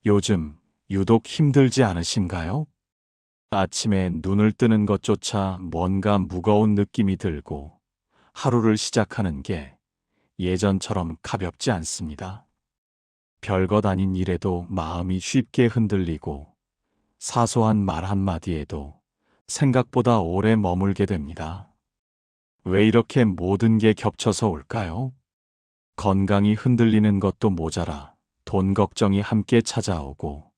요즘 유독 힘들지 않으신가요? 아침에 눈을 뜨는 것조차 뭔가 무거운 느낌이 들고 하루를 시작하는 게 예전처럼 가볍지 않습니다. 별것 아닌 일에도 마음이 쉽게 흔들리고 사소한 말 한마디에도 생각보다 오래 머물게 됩니다. 왜 이렇게 모든 게 겹쳐서 올까요? 건강이 흔들리는 것도 모자라 돈 걱정이 함께 찾아오고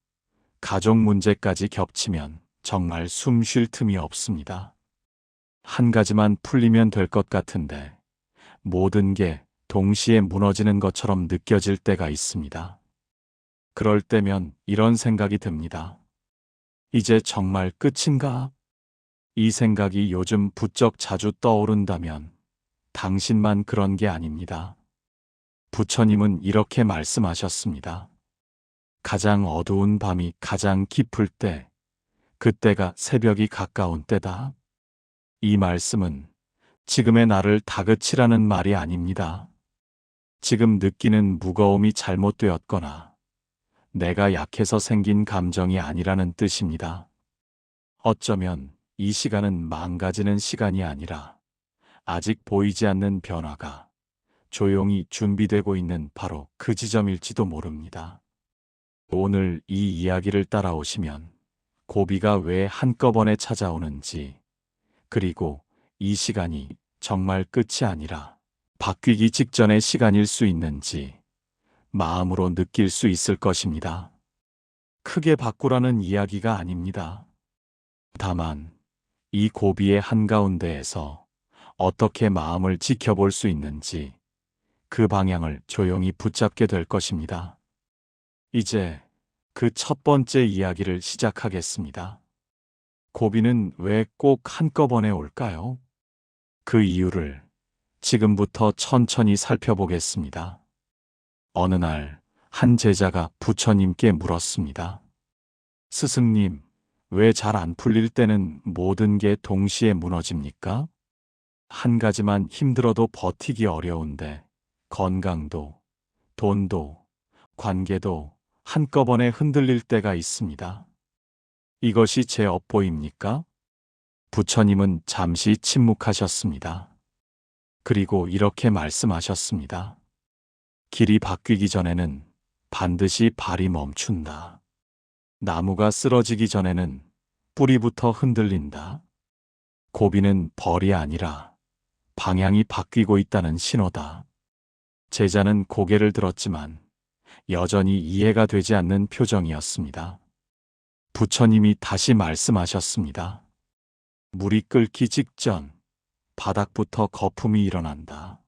가족 문제까지 겹치면 정말 숨 쉴 틈이 없습니다. 한 가지만 풀리면 될 것 같은데 모든 게 동시에 무너지는 것처럼 느껴질 때가 있습니다. 그럴 때면 이런 생각이 듭니다. 이제 정말 끝인가? 이 생각이 요즘 부쩍 자주 떠오른다면 당신만 그런 게 아닙니다. 부처님은 이렇게 말씀하셨습니다. 가장 어두운 밤이 가장 깊을 때, 그때가 새벽이 가까운 때다. 이 말씀은 지금의 나를 다그치라는 말이 아닙니다. 지금 느끼는 무거움이 잘못되었거나 내가 약해서 생긴 감정이 아니라는 뜻입니다. 어쩌면 이 시간은 망가지는 시간이 아니라 아직 보이지 않는 변화가 조용히 준비되고 있는 바로 그 지점일지도 모릅니다. 오늘 이 이야기를 따라오시면 고비가 왜 한꺼번에 찾아오는지, 그리고 이 시간이 정말 끝이 아니라 바뀌기 직전의 시간일 수 있는지 마음으로 느낄 수 있을 것입니다. 크게 바꾸라는 이야기가 아닙니다. 다만 이 고비의 한가운데에서 어떻게 마음을 지켜볼 수 있는지 그 방향을 조용히 붙잡게 될 것입니다. 이제 그 첫 번째 이야기를 시작하겠습니다. 고비는 왜 꼭 한꺼번에 올까요? 그 이유를 지금부터 천천히 살펴보겠습니다. 어느 날, 한 제자가 부처님께 물었습니다. 스승님, 왜 잘 안 풀릴 때는 모든 게 동시에 무너집니까? 한 가지만 힘들어도 버티기 어려운데, 건강도, 돈도, 관계도 한꺼번에 흔들릴 때가 있습니다. 이것이 제 업보입니까? 부처님은 잠시 침묵하셨습니다. 그리고 이렇게 말씀하셨습니다. 길이 바뀌기 전에는 반드시 발이 멈춘다. 나무가 쓰러지기 전에는 뿌리부터 흔들린다. 고비는 벌이 아니라 방향이 바뀌고 있다는 신호다. 제자는 고개를 들었지만 여전히 이해가 되지 않는 표정이었습니다. 부처님이 다시 말씀하셨습니다. 물이 끓기 직전 바닥부터 거품이 일어난다.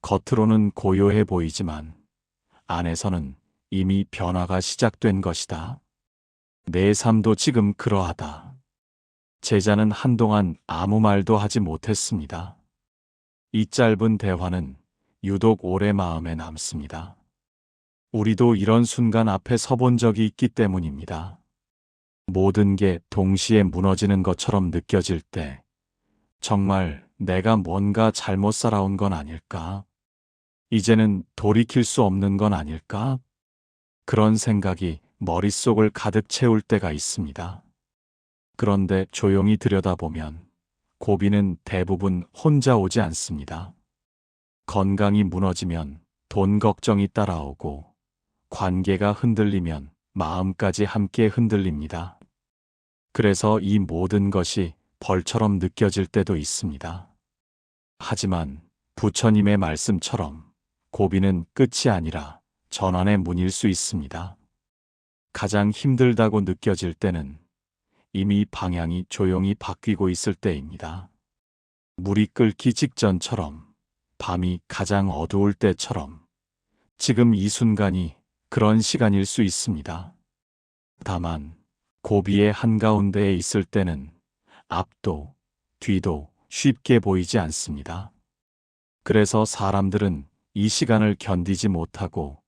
겉으로는 고요해 보이지만 안에서는 이미 변화가 시작된 것이다. 내 삶도 지금 그러하다. 제자는 한동안 아무 말도 하지 못했습니다. 이 짧은 대화는 유독 오래 마음에 남습니다. 우리도 이런 순간 앞에 서본 적이 있기 때문입니다. 모든 게 동시에 무너지는 것처럼 느껴질 때 정말 내가 뭔가 잘못 살아온 건 아닐까? 이제는 돌이킬 수 없는 건 아닐까? 그런 생각이 머릿속을 가득 채울 때가 있습니다. 그런데 조용히 들여다보면 고비는 대부분 혼자 오지 않습니다. 건강이 무너지면 돈 걱정이 따라오고 관계가 흔들리면 마음까지 함께 흔들립니다. 그래서 이 모든 것이 벌처럼 느껴질 때도 있습니다. 하지만 부처님의 말씀처럼 고비는 끝이 아니라 전환의 문일 수 있습니다. 가장 힘들다고 느껴질 때는 이미 방향이 조용히 바뀌고 있을 때입니다. 물이 끓기 직전처럼, 밤이 가장 어두울 때처럼 지금 이 순간이 그런 시간일 수 있습니다. 다만 고비의 한가운데에 있을 때는 앞도 뒤도 쉽게 보이지 않습니다. 그래서 사람들은 이 시간을 견디지 못하고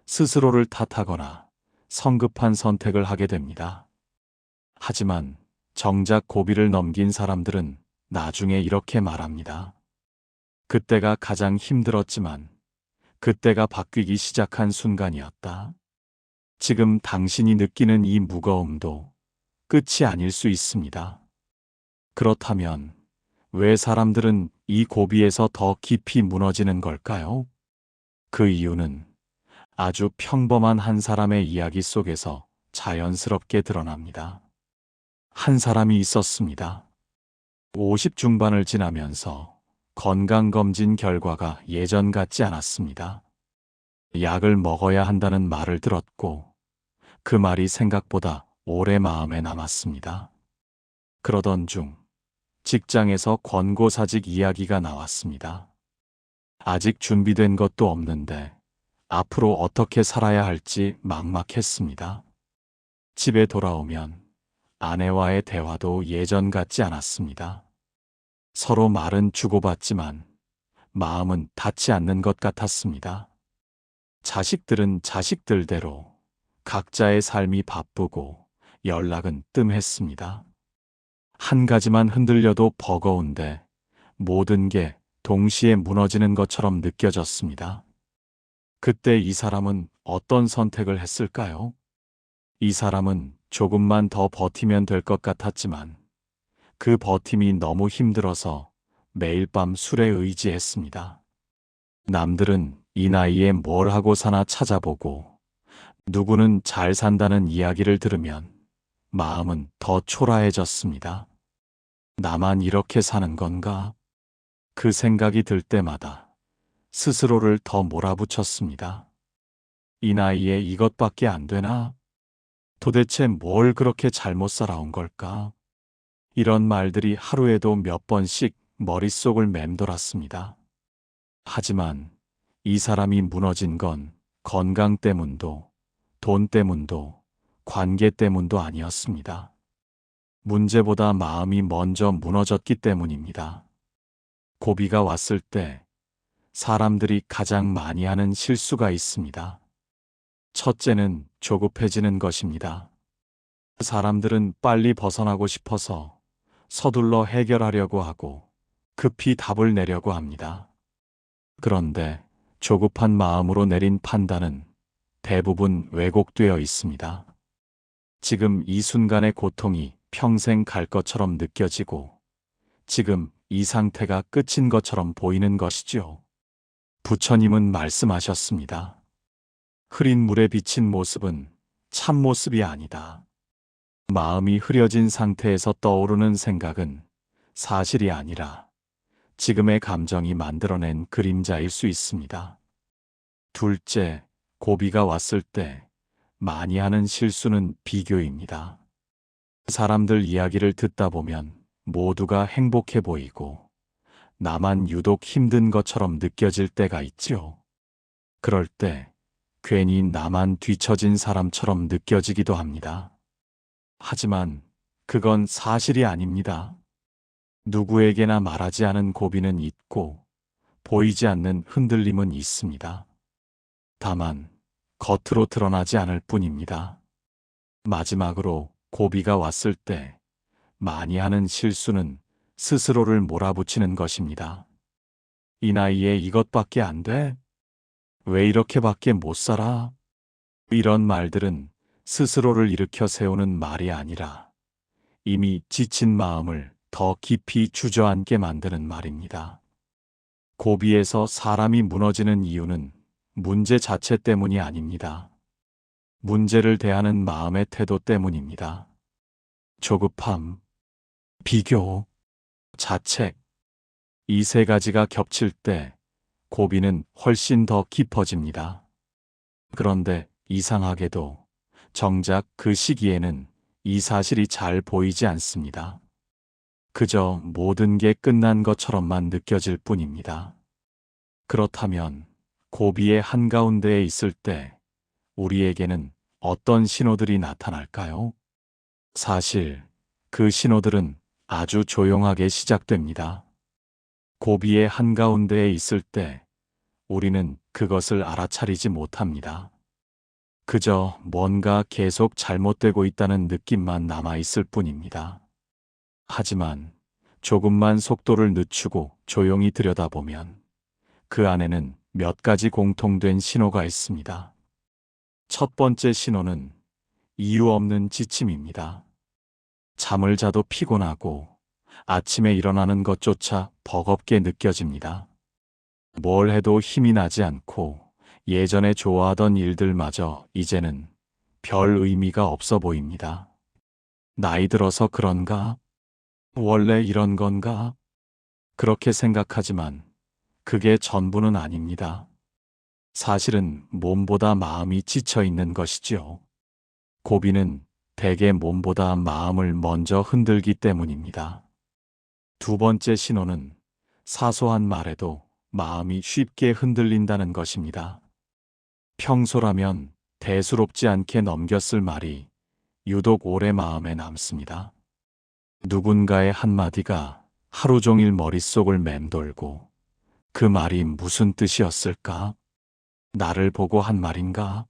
스스로를 탓하거나 성급한 선택을 하게 됩니다. 하지만 정작 고비를 넘긴 사람들은 나중에 이렇게 말합니다. 그때가 가장 힘들었지만 그때가 바뀌기 시작한 순간이었다. 지금 당신이 느끼는 이 무거움도 끝이 아닐 수 있습니다. 그렇다면 왜 사람들은 이 고비에서 더 깊이 무너지는 걸까요? 그 이유는 아주 평범한 한 사람의 이야기 속에서 자연스럽게 드러납니다. 한 사람이 있었습니다. 50 중반을 지나면서 건강검진 결과가 예전 같지 않았습니다. 약을 먹어야 한다는 말을 들었고 그 말이 생각보다 오래 마음에 남았습니다. 그러던 중 직장에서 권고사직 이야기가 나왔습니다. 아직 준비된 것도 없는데 앞으로 어떻게 살아야 할지 막막했습니다. 집에 돌아오면 아내와의 대화도 예전 같지 않았습니다. 서로 말은 주고받지만 마음은 닿지 않는 것 같았습니다. 자식들은 자식들대로 각자의 삶이 바쁘고 연락은 뜸했습니다. 한 가지만 흔들려도 버거운데 모든 게 동시에 무너지는 것처럼 느껴졌습니다. 그때 이 사람은 어떤 선택을 했을까요? 이 사람은 조금만 더 버티면 될 것 같았지만 그 버팀이 너무 힘들어서 매일 밤 술에 의지했습니다. 남들은 이 나이에 뭘 하고 사나 찾아보고 누구는 잘 산다는 이야기를 들으면 마음은 더 초라해졌습니다. 나만 이렇게 사는 건가? 그 생각이 들 때마다 스스로를 더 몰아붙였습니다. 이 나이에 이것밖에 안 되나? 도대체 뭘 그렇게 잘못 살아온 걸까? 이런 말들이 하루에도 몇 번씩 머릿속을 맴돌았습니다. 하지만 이 사람이 무너진 건 건강 때문도 돈 때문도 관계 때문도 아니었습니다. 문제보다 마음이 먼저 무너졌기 때문입니다. 고비가 왔을 때 사람들이 가장 많이 하는 실수가 있습니다. 첫째는 조급해지는 것입니다. 사람들은 빨리 벗어나고 싶어서 서둘러 해결하려고 하고 급히 답을 내려고 합니다. 그런데 조급한 마음으로 내린 판단은 대부분 왜곡되어 있습니다. 지금 이 순간의 고통이 평생 갈 것처럼 느껴지고 지금 이 상태가 끝인 것처럼 보이는 것이지요. 부처님은 말씀하셨습니다. 흐린 물에 비친 모습은 참모습이 아니다. 마음이 흐려진 상태에서 떠오르는 생각은 사실이 아니라 지금의 감정이 만들어낸 그림자일 수 있습니다. 둘째, 고비가 왔을 때 많이 하는 실수는 비교입니다. 사람들 이야기를 듣다 보면 모두가 행복해 보이고 나만 유독 힘든 것처럼 느껴질 때가 있지요. 그럴 때 괜히 나만 뒤처진 사람처럼 느껴지기도 합니다. 하지만 그건 사실이 아닙니다. 누구에게나 말하지 않은 고비는 있고 보이지 않는 흔들림은 있습니다. 다만 겉으로 드러나지 않을 뿐입니다. 마지막으로 고비가 왔을 때 많이 하는 실수는 스스로를 몰아붙이는 것입니다. 이 나이에 이것밖에 안 돼? 왜 이렇게밖에 못 살아? 이런 말들은 스스로를 일으켜 세우는 말이 아니라 이미 지친 마음을 더 깊이 주저앉게 만드는 말입니다. 고비에서 사람이 무너지는 이유는 문제 자체 때문이 아닙니다. 문제를 대하는 마음의 태도 때문입니다. 조급함, 비교, 자책, 이 세 가지가 겹칠 때 고비는 훨씬 더 깊어집니다. 그런데 이상하게도 정작 그 시기에는 이 사실이 잘 보이지 않습니다. 그저 모든 게 끝난 것처럼만 느껴질 뿐입니다. 그렇다면 고비의 한가운데에 있을 때 우리에게는 어떤 신호들이 나타날까요? 사실 그 신호들은 아주 조용하게 시작됩니다. 고비의 한가운데에 있을 때 우리는 그것을 알아차리지 못합니다. 그저 뭔가 계속 잘못되고 있다는 느낌만 남아있을 뿐입니다. 하지만 조금만 속도를 늦추고 조용히 들여다보면 그 안에는 몇 가지 공통된 신호가 있습니다. 첫 번째 신호는 이유 없는 지침입니다. 잠을 자도 피곤하고 아침에 일어나는 것조차 버겁게 느껴집니다. 뭘 해도 힘이 나지 않고 예전에 좋아하던 일들마저 이제는 별 의미가 없어 보입니다. 나이 들어서 그런가? 원래 이런 건가? 그렇게 생각하지만 그게 전부는 아닙니다. 사실은 몸보다 마음이 지쳐 있는 것이지요. 고비는 대개 몸보다 마음을 먼저 흔들기 때문입니다. 두 번째 신호는 사소한 말에도 마음이 쉽게 흔들린다는 것입니다. 평소라면 대수롭지 않게 넘겼을 말이 유독 오래 마음에 남습니다. 누군가의 한마디가 하루 종일 머릿속을 맴돌고 그 말이 무슨 뜻이었을까? 나를 보고 한 말인가?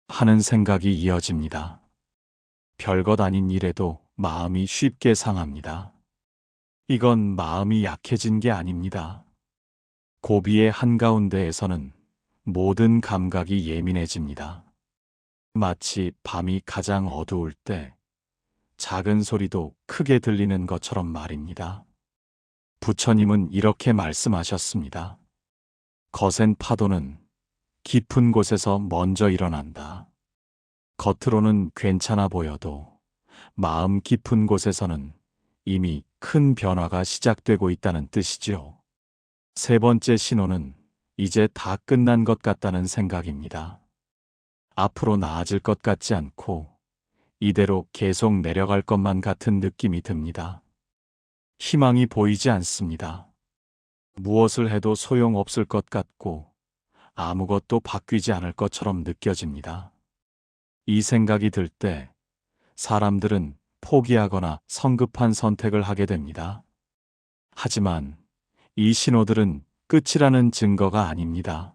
하는 생각이 이어집니다. 별것 아닌 일에도 마음이 쉽게 상합니다. 이건 마음이 약해진 게 아닙니다. 고비의 한가운데에서는 모든 감각이 예민해집니다. 마치 밤이 가장 어두울 때 작은 소리도 크게 들리는 것처럼 말입니다. 부처님은 이렇게 말씀하셨습니다. 거센 파도는 깊은 곳에서 먼저 일어난다. 겉으로는 괜찮아 보여도 마음 깊은 곳에서는 이미 큰 변화가 시작되고 있다는 뜻이지요. 세 번째 신호는 이제 다 끝난 것 같다는 생각입니다. 앞으로 나아질 것 같지 않고 이대로 계속 내려갈 것만 같은 느낌이 듭니다. 희망이 보이지 않습니다. 무엇을 해도 소용없을 것 같고 아무것도 바뀌지 않을 것처럼 느껴집니다. 이 생각이 들 때 사람들은 포기하거나 성급한 선택을 하게 됩니다. 하지만 이 신호들은 끝이라는 증거가 아닙니다.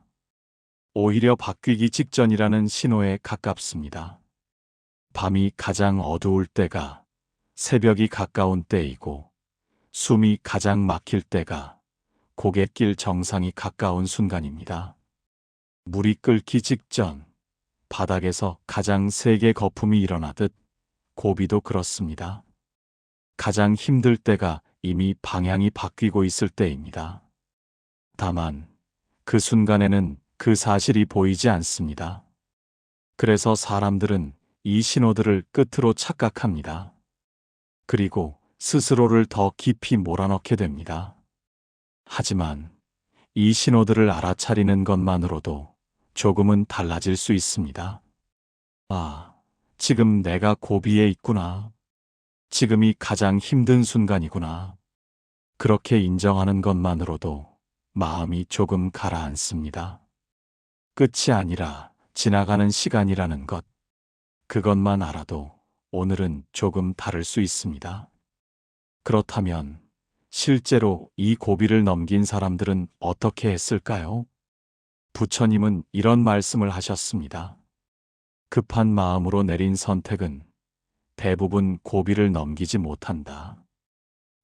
오히려 바뀌기 직전이라는 신호에 가깝습니다. 밤이 가장 어두울 때가 새벽이 가까운 때이고 숨이 가장 막힐 때가 고갯길 정상이 가까운 순간입니다. 물이 끓기 직전 바닥에서 가장 세게 거품이 일어나듯 고비도 그렇습니다. 가장 힘들 때가 이미 방향이 바뀌고 있을 때입니다. 다만 그 순간에는 그 사실이 보이지 않습니다. 그래서 사람들은 이 신호들을 끝으로 착각합니다. 그리고 스스로를 더 깊이 몰아넣게 됩니다. 하지만 이 신호들을 알아차리는 것만으로도 조금은 달라질 수 있습니다. 아, 지금 내가 고비에 있구나. 지금이 가장 힘든 순간이구나. 그렇게 인정하는 것만으로도 마음이 조금 가라앉습니다. 끝이 아니라 지나가는 시간이라는 것. 그것만 알아도 오늘은 조금 다를 수 있습니다. 그렇다면 실제로 이 고비를 넘긴 사람들은 어떻게 했을까요? 부처님은 이런 말씀을 하셨습니다. 급한 마음으로 내린 선택은 대부분 고비를 넘기지 못한다.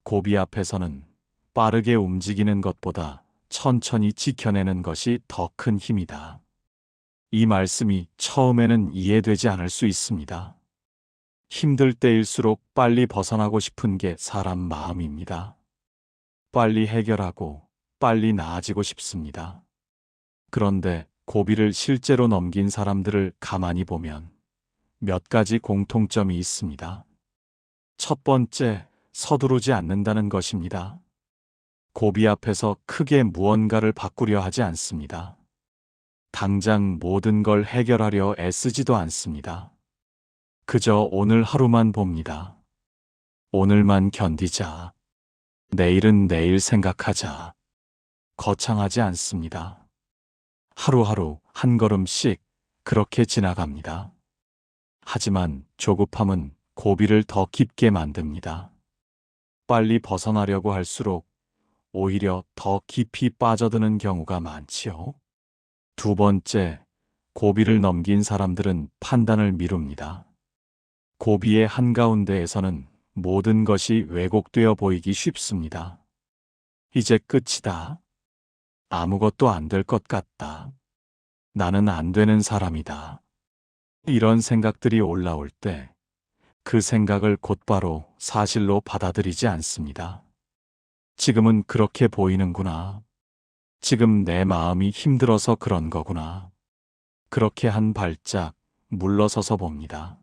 고비 앞에서는 빠르게 움직이는 것보다 천천히 지켜내는 것이 더 큰 힘이다. 이 말씀이 처음에는 이해되지 않을 수 있습니다. 힘들 때일수록 빨리 벗어나고 싶은 게 사람 마음입니다. 빨리 해결하고 빨리 나아지고 싶습니다. 그런데 고비를 실제로 넘긴 사람들을 가만히 보면 몇 가지 공통점이 있습니다. 첫 번째, 서두르지 않는다는 것입니다. 고비 앞에서 크게 무언가를 바꾸려 하지 않습니다. 당장 모든 걸 해결하려 애쓰지도 않습니다. 그저 오늘 하루만 봅니다. 오늘만 견디자. 내일은 내일 생각하자. 거창하지 않습니다. 하루하루 한 걸음씩 그렇게 지나갑니다. 하지만 조급함은 고비를 더 깊게 만듭니다. 빨리 벗어나려고 할수록 오히려 더 깊이 빠져드는 경우가 많지요. 두 번째, 고비를 넘긴 사람들은 판단을 미룹니다. 고비의 한가운데에서는 모든 것이 왜곡되어 보이기 쉽습니다. 이제 끝이다. 아무것도 안 될 것 같다. 나는 안 되는 사람이다. 이런 생각들이 올라올 때 그 생각을 곧바로 사실로 받아들이지 않습니다. 지금은 그렇게 보이는구나. 지금 내 마음이 힘들어서 그런 거구나. 그렇게 한 발짝 물러서서 봅니다.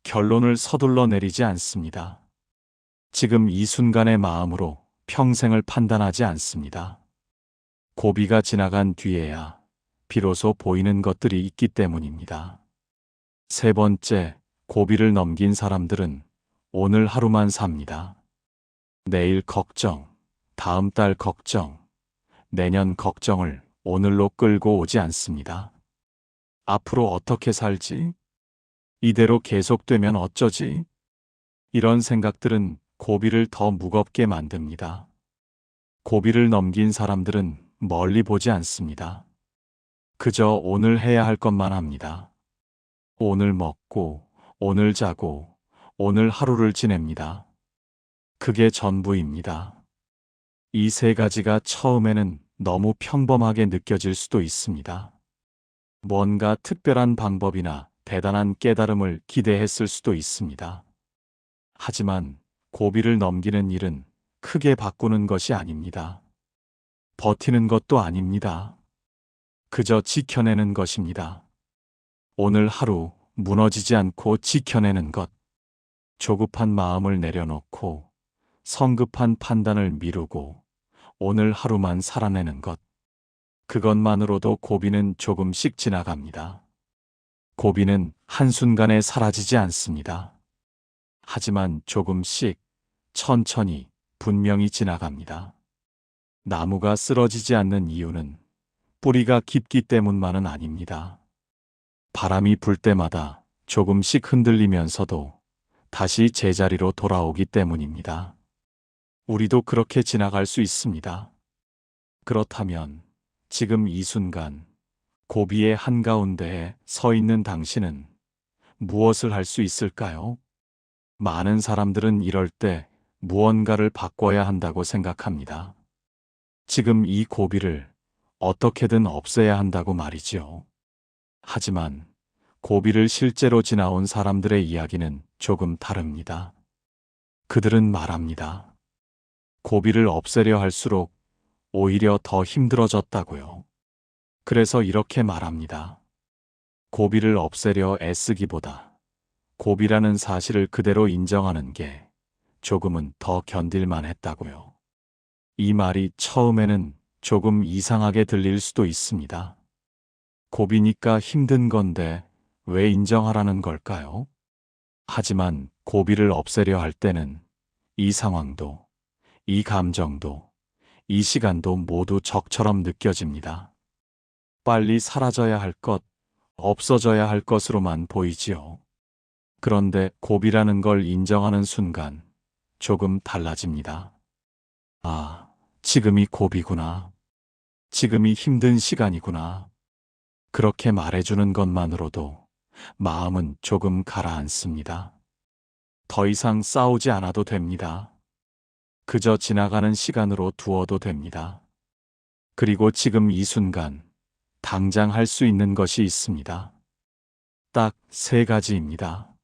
결론을 서둘러 내리지 않습니다. 지금 이 순간의 마음으로 평생을 판단하지 않습니다. 고비가 지나간 뒤에야 비로소 보이는 것들이 있기 때문입니다. 세 번째, 고비를 넘긴 사람들은 오늘 하루만 삽니다. 내일 걱정, 다음 달 걱정, 내년 걱정을 오늘로 끌고 오지 않습니다. 앞으로 어떻게 살지? 이대로 계속되면 어쩌지? 이런 생각들은 고비를 더 무겁게 만듭니다. 고비를 넘긴 사람들은 멀리 보지 않습니다. 그저 오늘 해야 할 것만 합니다. 오늘 먹고, 오늘 자고, 오늘 하루를 지냅니다. 그게 전부입니다. 이 세 가지가 처음에는 너무 평범하게 느껴질 수도 있습니다. 뭔가 특별한 방법이나 대단한 깨달음을 기대했을 수도 있습니다. 하지만 고비를 넘기는 일은 크게 바꾸는 것이 아닙니다. 버티는 것도 아닙니다. 그저 지켜내는 것입니다. 오늘 하루 무너지지 않고 지켜내는 것. 조급한 마음을 내려놓고 성급한 판단을 미루고 오늘 하루만 살아내는 것. 그것만으로도 고비는 조금씩 지나갑니다. 고비는 한순간에 사라지지 않습니다. 하지만 조금씩, 천천히, 분명히 지나갑니다. 나무가 쓰러지지 않는 이유는 뿌리가 깊기 때문만은 아닙니다. 바람이 불 때마다 조금씩 흔들리면서도 다시 제자리로 돌아오기 때문입니다. 우리도 그렇게 지나갈 수 있습니다. 그렇다면 지금 이 순간 고비의 한가운데에 서 있는 당신은 무엇을 할 수 있을까요? 많은 사람들은 이럴 때 무언가를 바꿔야 한다고 생각합니다. 지금 이 고비를 어떻게든 없애야 한다고 말이지요. 하지만 고비를 실제로 지나온 사람들의 이야기는 조금 다릅니다. 그들은 말합니다. 고비를 없애려 할수록 오히려 더 힘들어졌다고요. 그래서 이렇게 말합니다. 고비를 없애려 애쓰기보다 고비라는 사실을 그대로 인정하는 게 조금은 더 견딜만 했다고요. 이 말이 처음에는 조금 이상하게 들릴 수도 있습니다. 고비니까 힘든 건데 왜 인정하라는 걸까요? 하지만 고비를 없애려 할 때는 이 상황도, 이 감정도, 이 시간도 모두 적처럼 느껴집니다. 빨리 사라져야 할 것, 없어져야 할 것으로만 보이지요. 그런데 고비라는 걸 인정하는 순간 조금 달라집니다. 아, 지금이 고비구나. 지금이 힘든 시간이구나. 그렇게 말해주는 것만으로도 마음은 조금 가라앉습니다. 더 이상 싸우지 않아도 됩니다. 그저 지나가는 시간으로 두어도 됩니다. 그리고 지금 이 순간 당장 할 수 있는 것이 있습니다. 딱 세 가지입니다.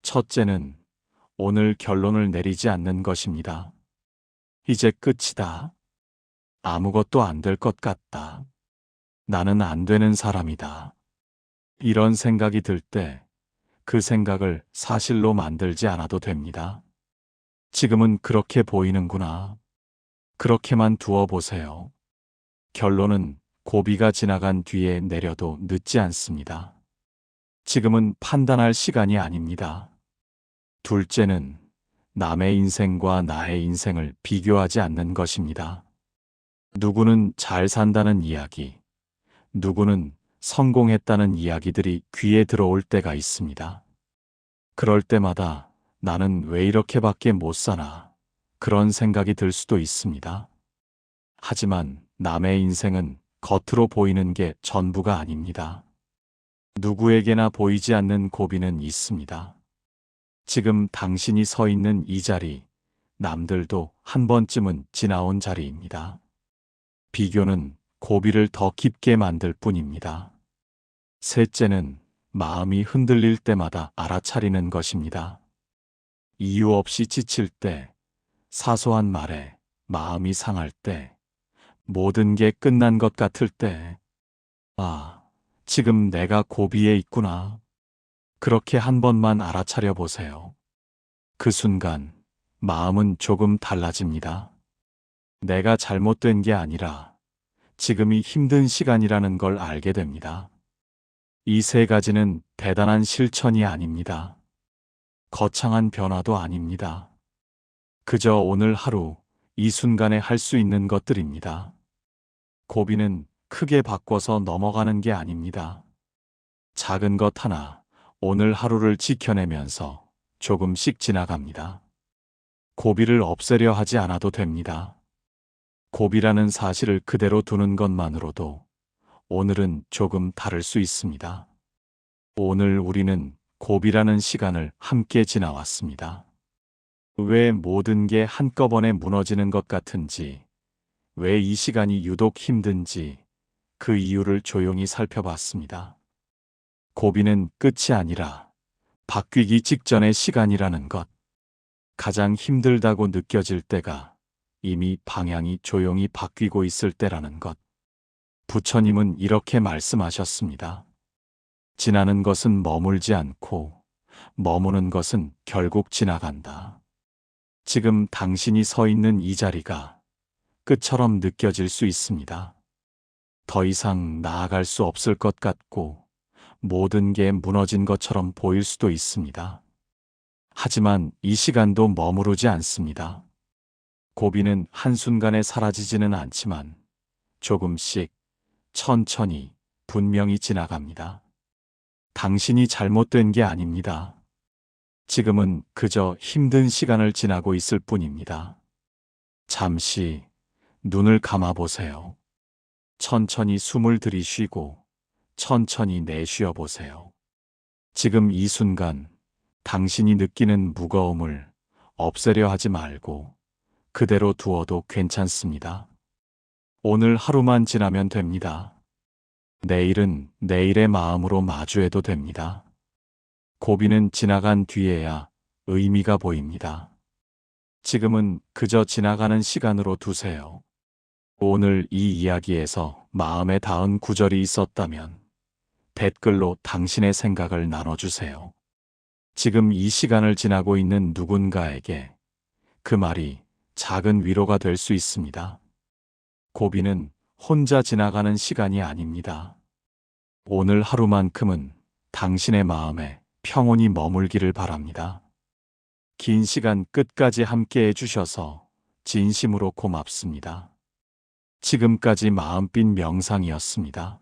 첫째는 오늘 결론을 내리지 않는 것입니다. 이제 끝이다. 아무것도 안 될 것 같다. 나는 안 되는 사람이다. 이런 생각이 들 때 그 생각을 사실로 만들지 않아도 됩니다. 지금은 그렇게 보이는구나. 그렇게만 두어 보세요. 결론은 고비가 지나간 뒤에 내려도 늦지 않습니다. 지금은 판단할 시간이 아닙니다. 둘째는 남의 인생과 나의 인생을 비교하지 않는 것입니다. 누구는 잘 산다는 이야기, 누구는 성공했다는 이야기들이 귀에 들어올 때가 있습니다. 그럴 때마다 나는 왜 이렇게밖에 못 사나 그런 생각이 들 수도 있습니다. 하지만 남의 인생은 겉으로 보이는 게 전부가 아닙니다. 누구에게나 보이지 않는 고비는 있습니다. 지금 당신이 서 있는 이 자리, 남들도 한 번쯤은 지나온 자리입니다. 비교는 고비를 더 깊게 만들 뿐입니다. 셋째는 마음이 흔들릴 때마다 알아차리는 것입니다. 이유 없이 지칠 때, 사소한 말에 마음이 상할 때, 모든 게 끝난 것 같을 때, 아, 지금 내가 고비에 있구나. 그렇게 한 번만 알아차려 보세요. 그 순간, 마음은 조금 달라집니다. 내가 잘못된 게 아니라 지금이 힘든 시간이라는 걸 알게 됩니다. 이 세 가지는 대단한 실천이 아닙니다. 거창한 변화도 아닙니다. 그저 오늘 하루, 이 순간에 할 수 있는 것들입니다. 고비는 크게 바꿔서 넘어가는 게 아닙니다. 작은 것 하나, 오늘 하루를 지켜내면서 조금씩 지나갑니다. 고비를 없애려 하지 않아도 됩니다. 고비라는 사실을 그대로 두는 것만으로도 오늘은 조금 다를 수 있습니다. 오늘 우리는 고비라는 시간을 함께 지나왔습니다. 왜 모든 게 한꺼번에 무너지는 것 같은지, 왜 이 시간이 유독 힘든지 그 이유를 조용히 살펴봤습니다. 고비는 끝이 아니라 바뀌기 직전의 시간이라는 것. 가장 힘들다고 느껴질 때가 이미 방향이 조용히 바뀌고 있을 때라는 것. 부처님은 이렇게 말씀하셨습니다. 지나는 것은 머물지 않고 머무는 것은 결국 지나간다. 지금 당신이 서 있는 이 자리가 끝처럼 느껴질 수 있습니다. 더 이상 나아갈 수 없을 것 같고 모든 게 무너진 것처럼 보일 수도 있습니다. 하지만 이 시간도 머무르지 않습니다. 고비는 한순간에 사라지지는 않지만 조금씩 천천히 분명히 지나갑니다. 당신이 잘못된 게 아닙니다. 지금은 그저 힘든 시간을 지나고 있을 뿐입니다. 잠시 눈을 감아 보세요. 천천히 숨을 들이쉬고 천천히 내쉬어 보세요. 지금 이 순간 당신이 느끼는 무거움을 없애려 하지 말고 그대로 두어도 괜찮습니다. 오늘 하루만 지나면 됩니다. 내일은 내일의 마음으로 마주해도 됩니다. 고비는 지나간 뒤에야 의미가 보입니다. 지금은 그저 지나가는 시간으로 두세요. 오늘 이 이야기에서 마음에 닿은 구절이 있었다면 댓글로 당신의 생각을 나눠주세요. 지금 이 시간을 지나고 있는 누군가에게 그 말이 작은 위로가 될 수 있습니다. 고비는 혼자 지나가는 시간이 아닙니다. 오늘 하루만큼은 당신의 마음에 평온히 머물기를 바랍니다. 긴 시간 끝까지 함께 해주셔서 진심으로 고맙습니다. 지금까지 마음빛 명상이었습니다.